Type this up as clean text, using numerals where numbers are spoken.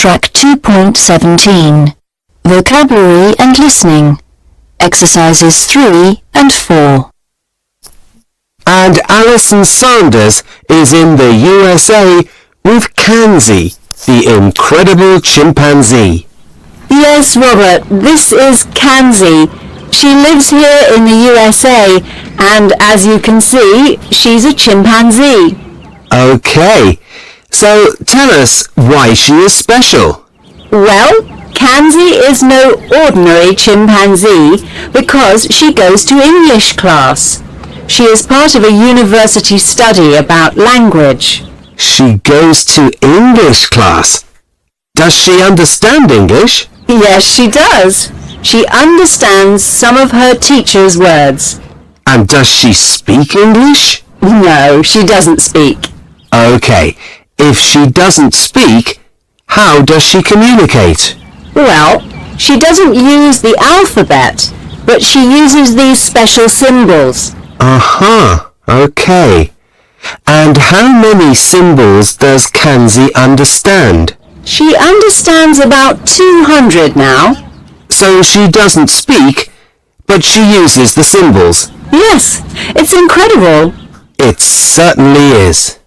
Track 2.17. Vocabulary and Listening. Exercises 3 and 4. And Alison Sanders is in the USA with Kanzi, the incredible chimpanzee. Yes, Robert, this is Kanzi. She lives here in the USA, and as you can see, she's a chimpanzee. Okay, so tell us why she is special. Well, Kanzi is no ordinary chimpanzee because she goes to English class. She is part of a university study about language. She goes to English class. Does she understand English? Yes, she does. She understands some of her teacher's words. And does she speak English? No, she doesn't speak. Okay, if she doesn't speak, how does she communicate? Well, she doesn't use the alphabet, but she uses these special symbols. Okay. And how many symbols does Kanzi understand? She understands about 200 now. So she doesn't speak, but she uses the symbols. Yes, it's incredible. It certainly is.